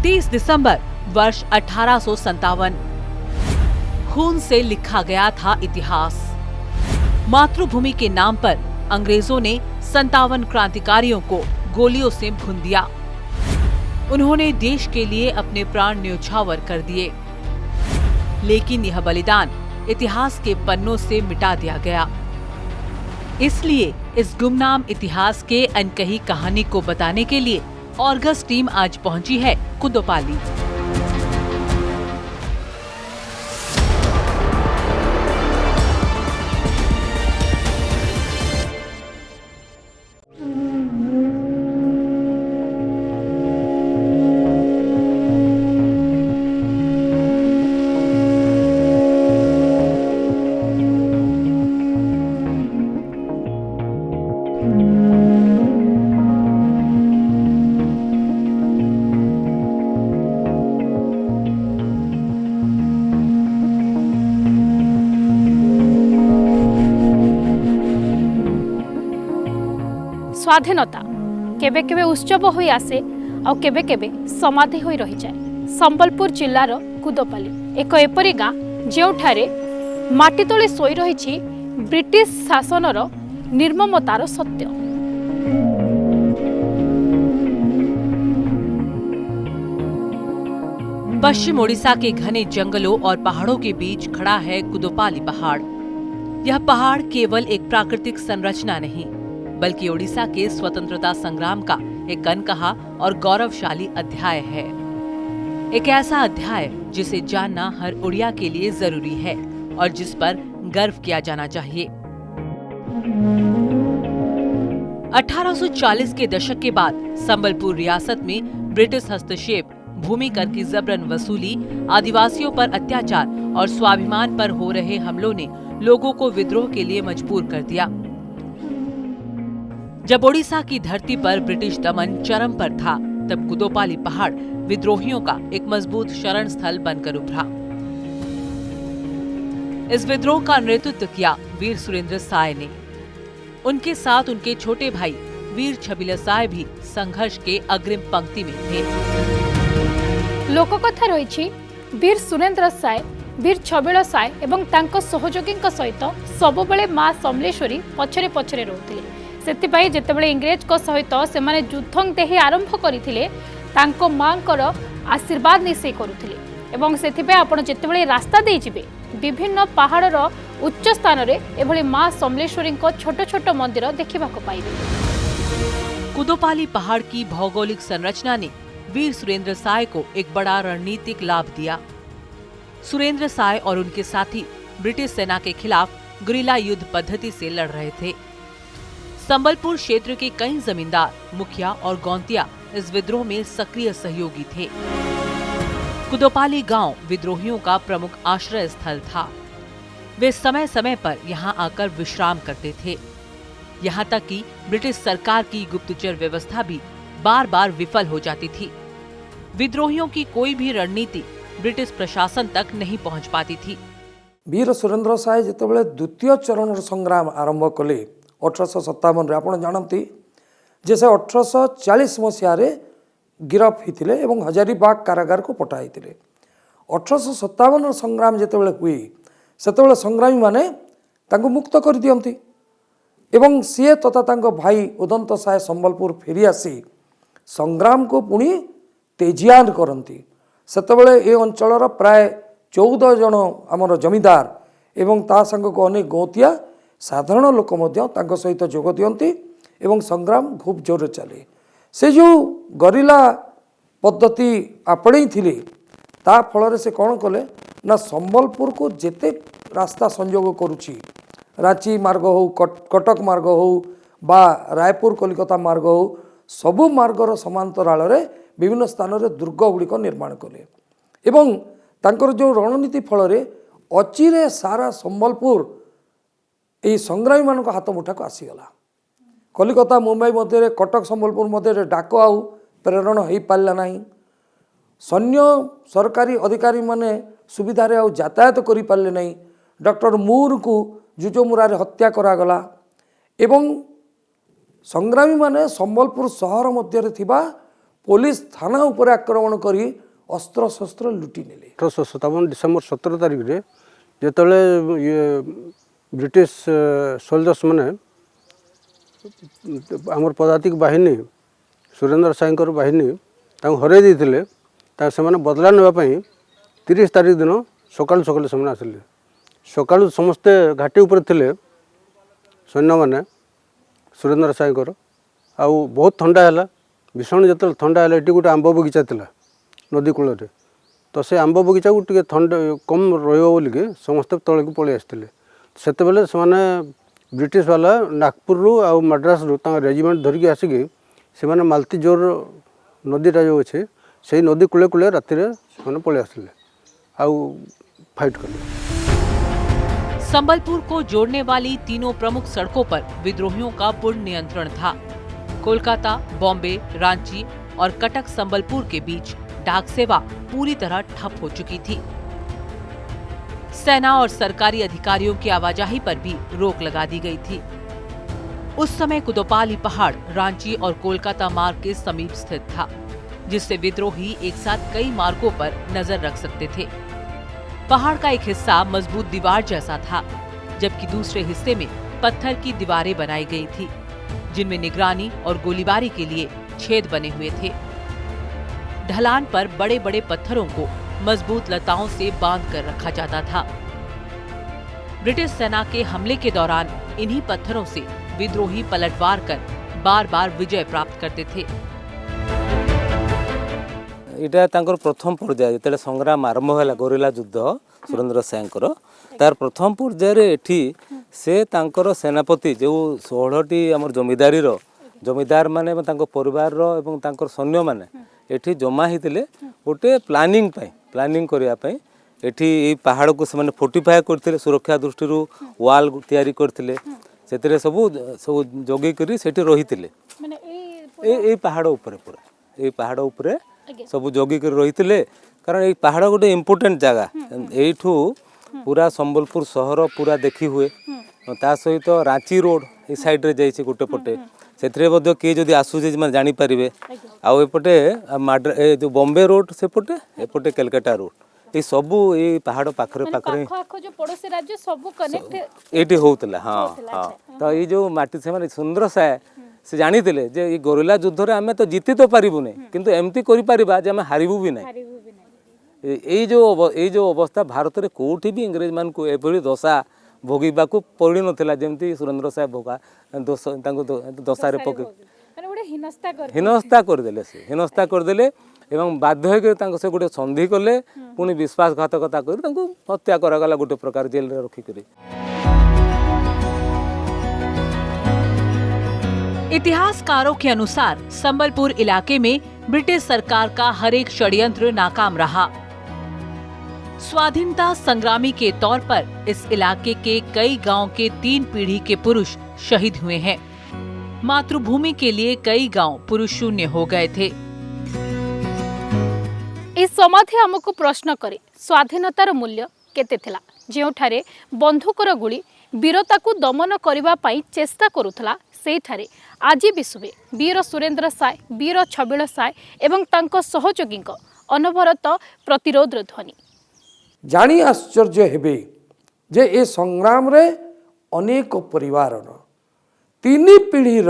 30 दिसंबर वर्ष 1857। खून से लिखा गया था इतिहास। मातृभूमि के नाम पर अंग्रेजों ने 57 क्रांतिकारियों को गोलियों से भून दिया। उन्होंने देश के लिए अपने प्राण न्यौछावर कर दिए, लेकिन यह बलिदान इतिहास के पन्नों से मिटा दिया गया। इसलिए इस गुमनाम इतिहास के अनकही कहानी को बताने के लिए ऑर्गस टीम आज पहुंची है कुदोपाली। स्वाधीनता केबे केबे उत्सव होई आसे और केबे केबे समाधि होई रही जाए। संबलपुर जिल्लार कुदोपाली एक एपरी गाँ जेउठारे माटी तले सोई रही ब्रिटिश शासनर निर्ममतार सत्य। पश्चिम ओडिशा के घने जंगलों और पहाड़ों के बीच खड़ा है कुदोपाली पहाड़। यह पहाड़ केवल एक प्राकृतिक संरचना नहीं, बल्कि ओडिशा के स्वतंत्रता संग्राम का एक अनकहा और गौरवशाली अध्याय है। एक ऐसा अध्याय जिसे जानना हर उड़िया के लिए जरूरी है और जिस पर गर्व किया जाना चाहिए। 1840 के दशक के बाद संबलपुर रियासत में ब्रिटिश हस्तक्षेप, भूमि कर की जबरन वसूली, आदिवासियों पर अत्याचार और स्वाभिमान पर हो रहे हमलों ने लोगों को विद्रोह के लिए मजबूर कर दिया। जब ओडिशा की धरती पर ब्रिटिश दमन चरम पर था, तब कुदोपाली पहाड़ विद्रोहियों का एक मजबूत शरण स्थल बनकर उभरा। इस विद्रोह का नेतृत्व किया वीर सुरेंद्र साय ने। उनके साथ उनके छोटे भाई वीर छबिल साय भी संघर्ष के अग्रिम पंक्ति में थे। लोककथा रही वीर सुरेंद्र साय, वीर छबिल साय एवं तांको सहयोगी सहित सबुबले मां समलेश्वरी पछरे पछरे रहउथिले। सेतिपाई जेतेबेले इंग्रेज को सहित सेमाने युद्धं देही आरंभ करिथिले, तांको मांकर आशीर्वाद निसे करुथिले एवं सेतिपाई आपण जेतेबेले रास्ता दे जिबे विभिन्न पहाड़र उच्च स्थान रे एभली मां समलेश्वरी को छोट छोट मंदिर देखिबा को पाइबे। कुदोपाली पहाड़ की भौगोलिक संरचना ने वीर सुरेंद्र साय को एक बड़ा रणनीतिक लाभ दिया। सुरेंद्र साय और उनके साथी ब्रिटिश सेना के खिलाफ गुरिल्ला युद्ध पद्धति से लड़ रहे थे। संबलपुर क्षेत्र के कई जमींदार, मुखिया और गौंतिया इस विद्रोह में सक्रिय सहयोगी थे। कुदोपाली गांव विद्रोहियों का प्रमुख आश्रय स्थल था। वे समय समय पर यहां आकर विश्राम करते थे। यहां तक कि ब्रिटिश सरकार की गुप्तचर व्यवस्था भी बार बार विफल हो जाती थी। विद्रोहियों की कोई भी रणनीति ब्रिटिश प्रशासन तक नहीं पहुंच पाती थी। वीर सुरेंद्र साय जितेबाला द्वितीय चरण संग्राम आरंभ कले 1857 रे आपण जानती जे से 1840 मसीह गिरफ होते एवं हजारीबाग कारागार को पठाई। 1857 संग्राम जितेबाला हुए सेतेबाला संग्रामी माने तांको मुक्त कर दियंती एवं सी तथा तांको भाई उदंत साय संबलपुर फेरी आसी संग्राम को पुणी तेजियान करती। सेतेबाला ए अंचलर प्राय 14 जन आमर जमीदार एवं ता संग को अनेक गौतिया साधारण लोक मध्य सहित जोग दियंती एवं संग्राम खूब जोर चले। से जो गरिला पद्धति आपणे थिले ता फल से कौन कले ना संबलपुर को जेते रास्ता संजोग करुछि, रांची मार्ग हो, कटक मार्ग हो बा रायपुर कलिकता मार्ग हो, सबु मार्गर समांतराल रे विभिन्न स्थान रे दुर्ग गुड़िक निर्माण कले एवं तांकर जो रणनीति फल रे अचिरे सारा संबलपुर यही संग्रामी मान हाथ मुठा को आसीगला। कलिकता मुंबई मध्य कटक संबलपुर मध्य डाक आउ प्रेरण हो पारा ना। सैन्य सरकारी अधिकारी माने सुविधारे आउ यातायात करि पारले नहीं। डॉक्टर मूर को जुजोमुरा हत्या करागला एवं संग्रामी माने संबलपुर सहर मध्य थिबा पुलिस थाना उपर आक्रमण करी अस्त्र शस्त्र लुटि नेले। 1857 डिसेम्बर 17 तारिख रे जेतले ये ब्रिटिश सोल्जर्स माने आमर पदातिक बाहिनी सुरेंद्र साईंकर बाहिनी हरई देते से बदला नापी 30 तारिख दिन सकाल सकाल से आसिले। सकाल समस्ते घाटी उपर थे सैन्य मैंने सुरेंद्र साईंकर आउ बहुत ठंडा है भीषण जो ठंडा है ये गोटे आंब बगीचा था नदी कूल तो से आंब बगीचा को टे ठंडा कम रोलिकी समस्ते तले को पलि आसते से ब्रिटिश वाला नागपुर आउ मद्रास रेजिमेंट धरिकी आसिकी से मालती जोर नदीटा जो अच्छे से नदी कूले कूले राति से पलि आसले आउ फाइट कले। संबलपुर को जोड़ने वाली तीनों प्रमुख सड़कों पर विद्रोहियों का पूर्ण नियंत्रण था। कोलकाता, बॉम्बे, रांची और कटक संबलपुर के बीच डाक सेवा पूरी तरह ठप हो चुकी थी। सेना और सरकारी अधिकारियों की आवाजाही पर भी रोक लगा दी गई थी। उस समय कुदोपाली पहाड़ रांची और कोलकाता मार्ग के समीप स्थित था, जिससे विद्रोही एक साथ कई मार्गों पर नजर रख सकते थे। पहाड़ का एक हिस्सा मजबूत दीवार जैसा था, जबकि दूसरे हिस्से में पत्थर की दीवारें बनाई गई थी, जिनमें निगरानी और गोलीबारी के लिए छेद बने हुए थे। ढलान पर बड़े बड़े पत्थरों को मजबूत लताओं से बांध कर रखा जाता था। ब्रिटिश सेना के हमले के दौरान इन्हीं पत्थरों से विद्रोही पलटवार कर बार बार विजय प्राप्त करते थे। इटा तांकर प्रथम पर्याय जो संग्राम आरंभ है गोरिल्ला युद्ध सुरेंद्र साईंकर तार प्रथम पर्यायर एठी से तांकर सेनापति जो 16टी आम जमीदार माने परिवार एवं तांकर सैन्य माने एठी जमा होते गोटे प्लानिंग करने एठी पहाड़ को से फोर्टिफाई करते सुरक्षा दृष्टि वाल तैयारी करते से सब जगै करी सेठी रही पहाड़ ऊपर पूरा ये पहाड़ ऊपर सब जगि कर रही कारण ये पहाड़ गोटे इम्पोर्टेंट जगह यू पूरा संबलपुर सहर पूरा देखी हुए ता सहित रांची रोड ये साइड रे जाइए गोटे पटे से किए जदि आसूचे जानीपारे आउटे जो बॉम्बे रोड सेपटे एपटे कलकाता रोड ये सबू ये पहाड़ पाखरे ये होता हाँ हाँ तो ये जो माटी से सुंदर साए से जानी जे ये गोरिल्ला युद्ध आम तो जीति तो पारूनी किंतु एमती करें हारू भी ना ये जो अवस्था भारत में कौटी भी इंग्रेज मान को एभली दशा भोगवा को पड़ नाला जमी सुरेंद्र साहे भोगा दशारे पके हीनस्ता करदे एवं बाध्य से गोटे संधि कले पुणी विश्वासघातकता कर हत्या करागला गोटे प्रकार जेल रे रखिक। इतिहासकारों के अनुसार संबलपुर इलाके में ब्रिटिश सरकार का हर एक षड्यंत्र नाकाम रहा। स्वाधीनता संग्रामी के तौर पर इस इलाके के कई गांव के 3 पीढ़ी के पुरुष शहीद हुए हैं। मातृभूमि के लिए कई गांव पुरुष शून्य हो गए थे। इस समाधि हमको प्रश्न करे स्वाधीनतार मूल्य केते थिला, जेउठारे बंधुकर गुली वीरता को दमन करबा पई चेष्टा करुथला सेठारे आज विश्वे वीर सुरेंद्र साय, वीर छबिल साय एवं तांको सहयोगी अनवरत प्रतिरोध ध्वनि। जानी आश्चर्य हेबे जे ए संग्राम रे अनेक परिवार 3 पीढ़ीर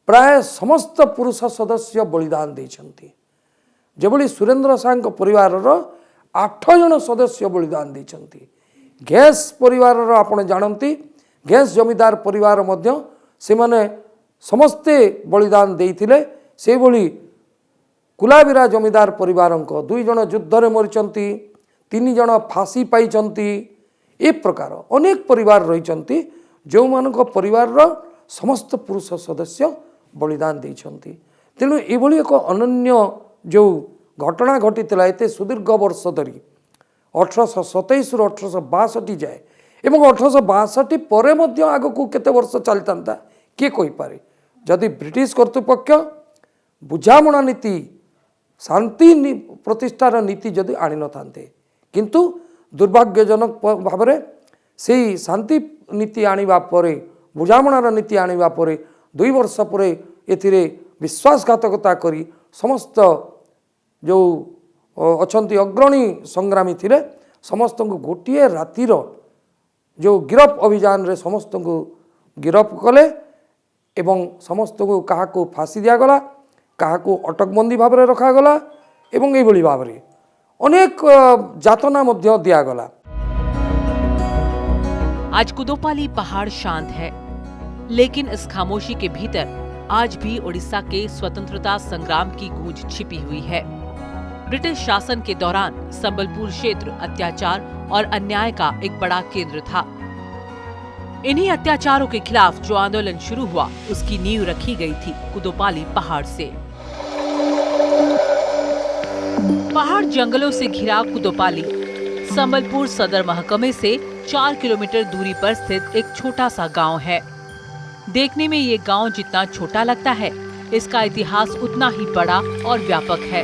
प्राय समस्त पुरुष सदस्य बलिदान देछंती। जेभली सुरेंद्र साय परिवार 8 जन सदस्य बलिदान देछंती। गैस परिवार आपण जानती गैस जमीदार परिवार मध्य से माने समस्ते बलिदान देइथिले। से भली कुलाबिरा जमीदार परिवार 2 जन युद्ध रे मरिचंती, 3 जन फांसी पाइचंती। ए प्रकार अनेक परिवार रहिचंती जो मानक परिवार समस्त पुरुष सदस्य बलिदान देइचंती। तेणु एभली एक अनन्य जो घटना घटीला एते सुदीर्घ वर्ष धरी 1827 रु 1862 जाए एवं 1862 पर मध्य आगकू केते वर्ष चलता किए कहि पारे। जदि ब्रिटिश कर्तृपक्ष बुझामणा नीति शांति प्रतिष्ठार नीति जदि आनि न थांते, किंतु दुर्भाग्यजनक भाव में से शांति नीति आनिबा परे बुझामणार नीति आनिबा परे 2 वर्ष पर एथिरे विश्वासघातकता करी समस्त जो अछंती अग्रणी संग्रामी थिले समस्त को गोटे रातिर जो गिरफ अभियान रे समस्त को गिरफ कले एवं समस्त को कहा को फांसी दिगला कहा को अटकबंदी भाव में रखागला एवं ये भाव में अनेक जातना मध्य दिगला। आज कुदोपाली पहाड़ शांत है, लेकिन इस खामोशी के भीतर आज भी उड़ीसा के स्वतंत्रता संग्राम की गूंज छिपी हुई है। ब्रिटिश शासन के दौरान संबलपुर क्षेत्र अत्याचार और अन्याय का एक बड़ा केंद्र था। इन्हीं अत्याचारों के खिलाफ जो आंदोलन शुरू हुआ उसकी नींव रखी गई थी कुदोपाली पहाड़ से। पहाड़ जंगलों से घिरा कुदोपाली संबलपुर सदर महकमे से 4 किलोमीटर दूरी पर स्थित एक छोटा सा गांव है। देखने में ये गांव जितना छोटा लगता है, इसका इतिहास उतना ही बड़ा और व्यापक है।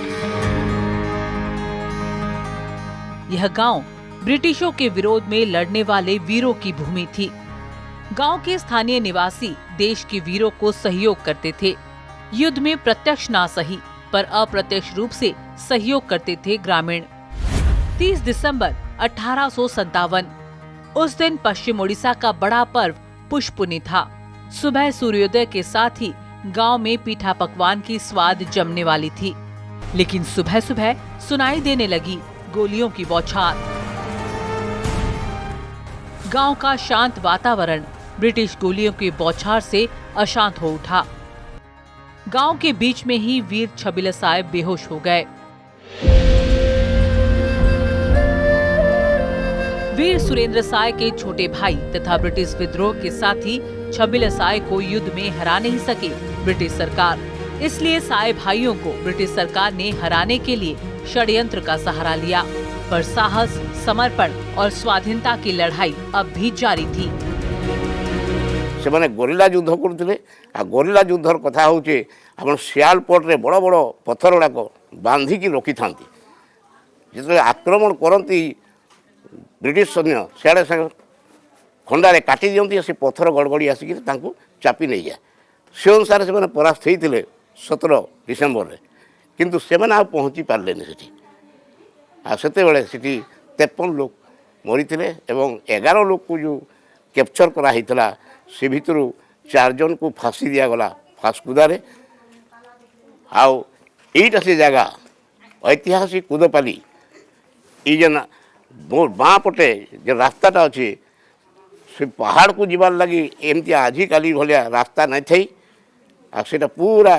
यह गांव ब्रिटिशों के विरोध में लड़ने वाले वीरों की भूमि थी। गांव के स्थानीय निवासी देश के वीरों को सहयोग करते थे। युद्ध में प्रत्यक्ष ना सही पर अप्रत्यक्ष रूप से सहयोग करते थे ग्रामीण। 30 दिसंबर 1857 उस दिन पश्चिम ओडिशा का बड़ा पर्व पुष्पुनी था। सुबह सूर्योदय के साथ ही गांव में पीठा पकवान की स्वाद जमने वाली थी, लेकिन सुबह सुबह सुनाई देने लगी गोलियों की बौछार। गांव का शांत वातावरण ब्रिटिश गोलियों की बौछार से अशांत हो उठा। गांव के बीच में ही वीर छबिल साहेब बेहोश हो गए। वीर सुरेंद्र साय के छोटे भाई तथा ब्रिटिश विद्रोह के साथी छबिल साय को युद्ध में हरा नहीं सके ब्रिटिश सरकार। इसलिए साय भाइयों को ब्रिटिश सरकार ने हराने के लिए षड्यंत्र का सहारा लिया, पर साहस, समर्पण और स्वाधीनता की लड़ाई अब भी जारी थी। से माने गोरिल्ला युद्ध करते आ गोरिल्ला युद्धर कथा होचे आपण सियालपोट रे बड़ बड़ पत्थर गुड़ाक बांधिकी रखी था। जिते आक्रमण करती ब्रिटिश सैन्य सियाड़े खंडारे काटी दियंती से पत्थर गड़गड़ी आसिक चापी नहीं जाए। से अनुसार से परास्त होते 17 डिसेम्बर रे, किंतु से पहुँची पारे से 53 लोग मरी एवं 11 लोग को जो कैप्चर कराइला से भितर 4 जन को फांसी दिगला फास्कुदारे। आईटा से जगह ऐतिहासिक कुदोपाली ये जेन बाँ पटे जो रास्ताटा अच्छे से पहाड़ को जीवार लगी एमती आजिकाली भाया रास्ता नहीं थी। आटा पूरा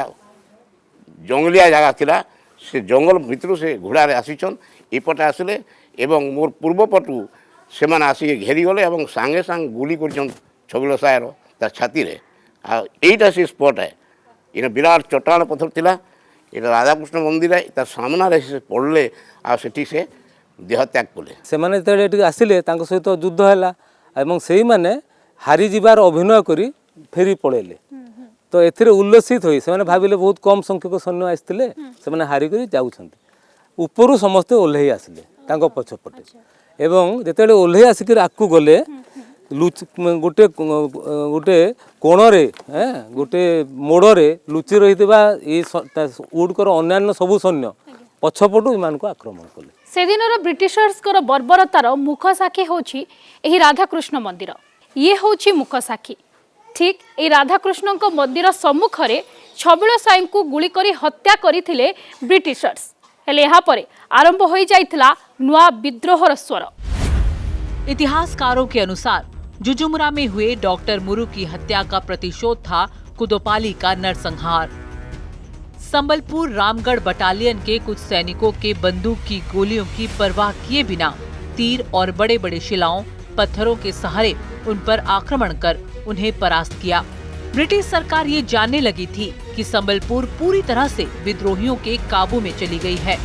जंगलिया जगह थिला। से जंगल भितर से घोड़ारे आसीचन एपटे आसिले एवं मोर पूर्वपटू से मैंने आसिक घेरीगले और सांगे सांग गुली कर छबिल सायर तार छाती रे। आईटा से स्पॉट है। ये विराट चट्टान पत्थर थिला। ये राधाकृष्ण मंदिर है। तार सामना से पड़े आठी से देह त्याग कले। से आसिले सहित युद्ध है से मैंने हारी जीवार अभिनय करी फेरी पड़ेले। तो एथिरे उल्लसित होई से भाविले बहुत कम संख्यक सैन्य आसते से हारिक जाऊँ उपरू समस्ते ओह्लई आसिले पछपटे एवं जिते ओह्लई आसिक आगू गले गोटे गोटे कोणरे गोटे मोड़े लुचि रही उडकर अन्य सबू सैन्य पछपटू इन आक्रमण कले। से दिन ब्रिटिशर्स बर्बरतार मुख साक्षी होछि एही राधाकृष्ण मंदिर। ये होछि मुख साक्षी। ठीक ए राधाकृष्ण मंदिर सम्मुख में छबिल साई को गुली करी हत्या करथिले ब्रिटिशर्स। हेले यहाँ पर आरंभ हो जाइथिला नुआ विद्रोहर स्वर। इतिहासकारों के अनुसार जुजुमुरा में हुए डॉक्टर मुरु की हत्या का प्रतिशोध था कुदोपाली का नरसंहार। संबलपुर रामगढ़ बटालियन के कुछ सैनिकों के बंदूक की गोलियों की परवाह किए बिना तीर और बड़े बड़े शिलाओं पत्थरों के सहारे उन पर आक्रमण कर उन्हें परास्त किया। ब्रिटिश सरकार ये जानने लगी थी कि संबलपुर पूरी तरह से विद्रोहियों के काबू में चली गई है।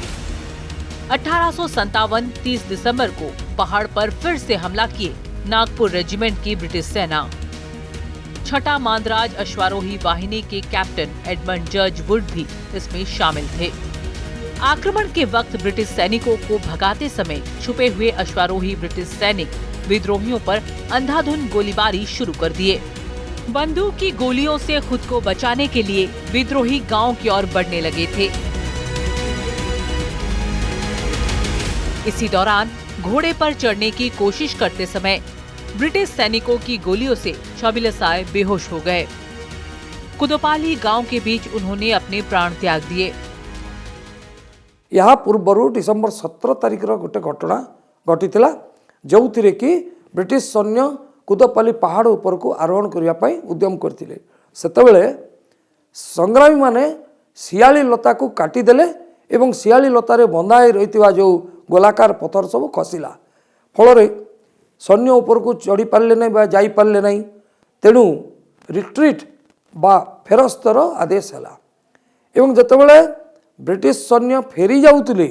1857 30 दिसंबर को पहाड़ पर फिर से हमला किए नागपुर रेजिमेंट की ब्रिटिश सेना। छठा मांदराज अश्वारोही वाहिनी के कैप्टन एडमंड जॉर्ज वुड भी इसमें शामिल थे। आक्रमण के वक्त ब्रिटिश सैनिकों को भगाते समय छुपे हुए अश्वारोही ब्रिटिश सैनिक विद्रोहियों पर अंधाधुंध गोलीबारी शुरू कर दिए। बंदूक की गोलियों से खुद को बचाने के लिए विद्रोही गांव की ओर बढ़ने लगे थे। इसी दौरान घोड़े पर चढ़ने की कोशिश करते समय ब्रिटिश सैनिकों की गोलियों से छबिलसाय बेहोश हो गए। कुदोपाली गांव के बीच उन्होंने अपने प्राण त्याग दिए। या पूर्व डिसेम्बर 17 तारिख गोटे घटना घटी जो कि ब्रिटिश सैन्य कुदोपाली पहाड़ उपर को आरोहण करने उद्यम करते सेतबेले संग्रामी माने शियाली लता को काटिदेले एवं शियाली लतार बंधाई रही जो गोलाकार पथर सब खसला फल सैन्य उपर को चढ़ी पारे ना जाई पारे ना तेणु रिट्रीट बा फेरस्तर आदेश है एवं जितेबाला ब्रिटिश सैन्य फेरी जाऊले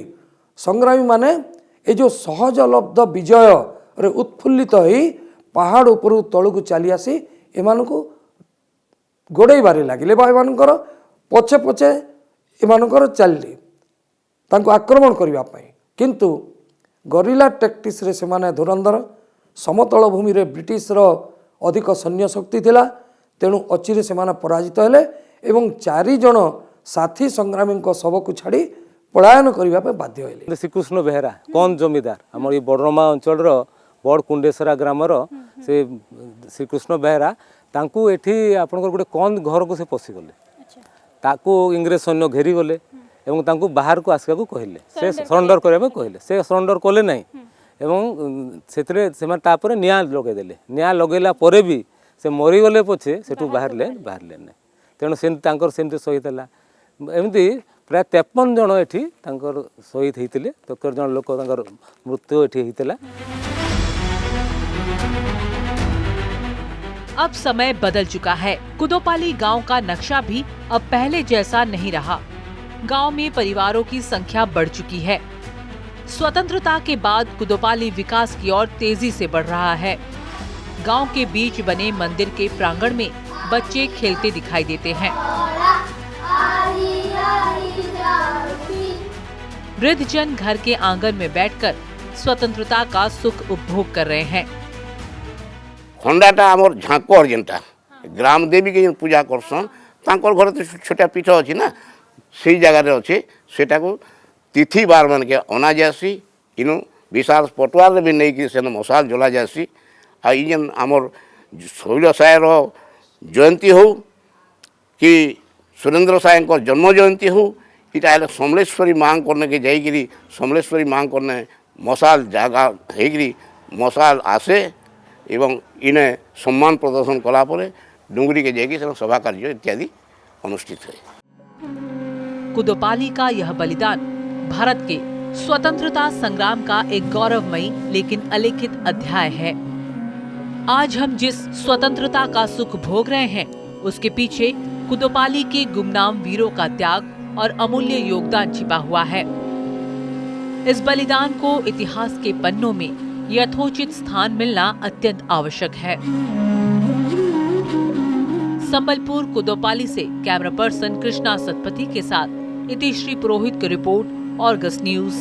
संग्रामी माने ये जो सहजलब्ध विजय रे उत्फुल्लित हो पहाड़ उपर तलू को चली आसी एमान को गोड़ेबारे लगे एमानकर पछे पछे एमानकर चलले तांको आक्रमण करने किंतु गरिला टैक्टिक्स रे से माने धुरंधर समतल भूमि रे ब्रिटिश रो अधिक सैन्य शक्ति थिला तेणु अचिरे से माने पराजित हेले एवं 4 जन साथी संग्रामी शव को छाड़ी पलायन करने बाध्य हेले। श्रीकृष्ण बेहरा कौन जमीदार आम ये बड़रमा अंचल बड़ कुंडेसरा ग्रामर से श्रीकृष्ण बेहरा तांकू एठी आपनकर गोटे कौन घर को से पशिगले ताकू इंग्रेज सैन्य घेरी गले एवं तांकू बाहर को आसका कहले से सरेंडर करबा कहले से सरेंडर कले नहीं एवं सेतरे सेमा तापर निया लगेदेले निया लगेला परे भी से मरीगले पछे सेठू बाहरले नहीं तेणु से तांकर सेमते शहीद हला एमती प्राय 53 जन एठी तांकर शहीद होते 73 जन लोक तांकर मृत्यु एठी होता। अब समय बदल चुका है। कुदोपाली गांव का नक्शा भी अब पहले जैसा नहीं रहा। गांव में परिवारों की संख्या बढ़ चुकी है। स्वतंत्रता के बाद कुदोपाली विकास की ओर तेजी से बढ़ रहा है। गांव के बीच बने मंदिर के प्रांगण में बच्चे खेलते दिखाई देते हैं। वृद्धजन घर के आंगन में बैठकर स्वतंत्रता का सुख उपभोग कर रहे हैं। खंडाटा आमर झांकर जेनटा ग्राम देवी के पूजा करसन तांकर घर तो छोटा पीठ अच्छी ना से जगार अच्छे सेटा को तिथि बार मान के अना जासी इनु विशाल पटुआर भी नहीं कि सेन मशाल जला जासी आ जेन आमर शैल सायर जयंती हो कि सुरेंद्र साय जन्म जयंती हो इटा समलेश्वरी मांग करने के जाइकरी समलेश्वरी मांग करने मशाल जगह होगी मशाल आसे एवं इन्हें सम्मान प्रदर्शन कलापर डुंगरी के जाइए सभा कार्य इत्यादि अनुष्ठित है। कुदोपाली का यह बलिदान भारत के स्वतंत्रता संग्राम का एक गौरवमयी लेकिन अलिखित अध्याय है। आज हम जिस स्वतंत्रता का सुख भोग रहे हैं उसके पीछे कुदोपाली के गुमनाम वीरों का त्याग और अमूल्य योगदान छिपा हुआ है। इस बलिदान को इतिहास के पन्नों में यथोचित स्थान मिलना अत्यंत आवश्यक है। संबलपुर कुदोपाली से कैमरा पर्सन कृष्णा सतपथी के साथ इतिश्री पुरोहित की रिपोर्ट, ऑर्गस न्यूज।